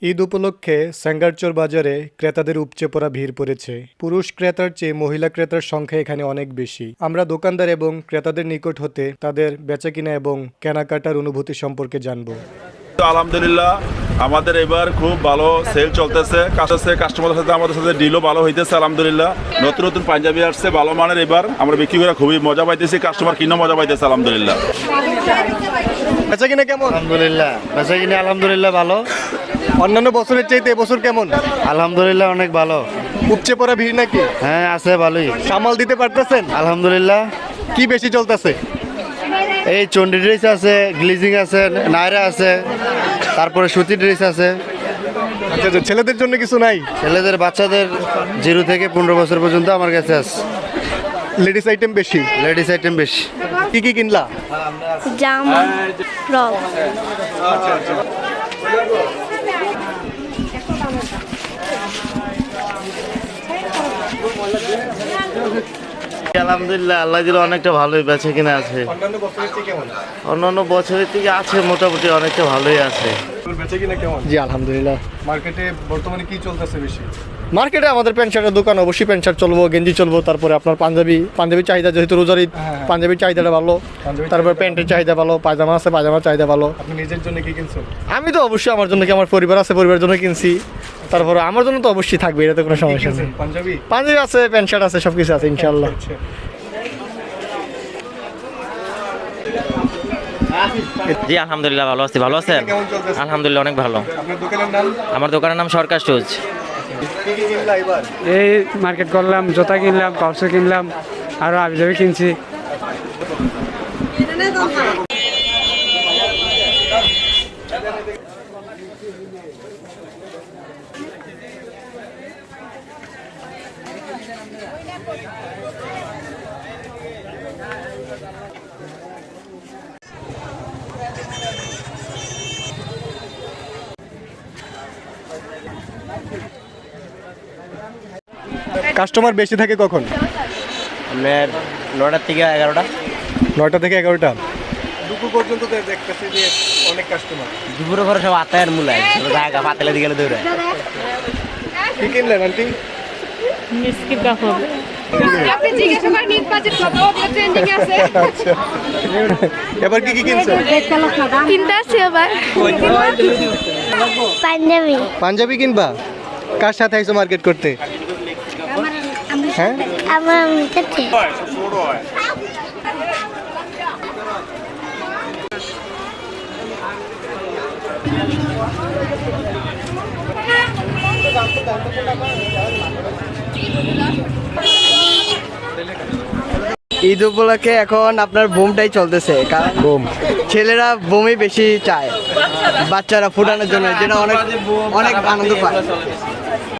ঈদ উপলক্ষে স্যাঙ্গারচর বাজারে ক্রেতাদের উপচে পড়া ভিড় পড়েছে। পুরুষ ক্রেতার চেয়ে মহিলা ক্রেতার সংখ্যা এখানে অনেক বেশি। আমরা দোকানদার এবং ক্রেতাদের নিকট হতে তাদের বেচাকিনা এবং কেনাকাটার অনুভূতি সম্পর্কে জানব। আলহামদুলিল্লাহ, আমাদের এবার খুব ভালো সেল চলতেছে। কাস্টমারের সাথে আমাদের সাথে ডিলও ভালো হইতেছে। আলহামদুলিল্লাহ, নতুন নতুন পাঞ্জাবি আসছে ভালো মানের। এবার আমরা বিক্রি করে খুবই মজা পাইতেছি, কাস্টমার কিনে মজা পাইতেছে। আলহামদুলিল্লাহ। বেচাকিনা কেমন? আলহামদুলিল্লাহ, বেচাকিনি আলহামদুলিল্লাহ ভালো। অন্যান্য বছরের চাইতে এবছর কেমন? আলহামদুলিল্লাহ অনেক ভালো। উপচে পড়া ভিড় নাকি? হ্যাঁ আছে, ভালোই। সামাল দিতে পারতেছেন? আলহামদুলিল্লাহ। কি বেশি চলতেছে? এই চন্ডি ড্রেস আছে, গ্লিজিং আছে, নায়রা আছে, তারপরে সুতি ড্রেস আছে। আচ্ছা, ছেলেদের জন্য কিছু নাই? ছেলেদের বাচ্চাদের 0 থেকে 15 বছর পর্যন্ত আমার কাছে আছে। লেডিস আইটেম বেশি? লেডিস আইটেম বেশি। কি কি কিনলা? জামা, ফ্রক। আলহামদুলিল্লাহ, আল্লাহ দিলে অনেকটা ভালোই বেচে কিনা আছে। অন্যান্য বছরের চেয়ে কেমন? অন্যান্য বছরের থেকে আছে, মোটামুটি অনেকটা ভালোই আছে। বেচাকিনা কেমন? জি আলহামদুলিল্লাহ। মার্কেটে বর্তমানে কি চলতেছে বেশি? মার্কেটে আমাদের প্যান্ট শার্টের দোকান, অবশ্যই প্যান্ট শার্ট চলবো, গেঞ্জি চলবো, তারপরে আপনার পাঞ্জাবি চাহিদা, যেহেতু রোজার ঈদ, পাঞ্জাবির চাহিদাটা ভালো, তারপরে প্যান্টের চাহিদা ভালো, পায়জামা আছে, পায়জামার চাহিদা ভালো। আপনি নিজের জন্য কি কিনছেন? আমি তো অবশ্যই আমার জন্য, কি আমার পরিবার আছে, পরিবারের জন্য কিনছি। তারপরে আমার জন্য তো অবশ্যই থাকবে, এটা তো কোনো সমস্যা নেই। পাঞ্জাবি আছে, প্যান্ট শার্ট আছে, সব কিছু আছে ইনশাল্লাহ। জি আলহামদুলিল্লাহ, ভালো আছি। ভালো আছেন? আলহামদুলিল্লাহ অনেক ভালো। আমার দোকানের নাম সরকার শুজ। এই মার্কেট করলাম, জুতা কিনলাম, পাউচ কিনলাম, আরো আবিজাবি কিনছি। কাস্টমার বেশি থাকে কখন? আপনার 9টা থেকে 11টা। 9টা থেকে 11টা দুপুর পর্যন্ত দেখতেছি যে অনেক কাস্টমার। দুপুরে ঘরে সব আতায়ের মূলায় জায়গা পাতলে দিকে দৌড়ে। কি কিনলেন আন্টি? বিস্কিট কাপড়। আপনি জিজ্ঞাসা করেন ঈদ বাজেট কত, ওগুলো ট্রেন্ডিং আছে। আচ্ছা, এবার কি কি কিনছেন? কিনতে আসছি এবার পাঞ্জাবি। পাঞ্জাবি কিনবা? কার সাথে আইছো মার্কেট করতে? হ্যাঁ, আমার সাথে। ঈদ উপলক্ষে এখন আপনার বোমটাই চলতেছে, কারণ বোম ছেলেরা বোমই বেশি চায় বাচ্চারা ফুটানোর জন্য, যেটা অনেক অনেক আনন্দ পায়।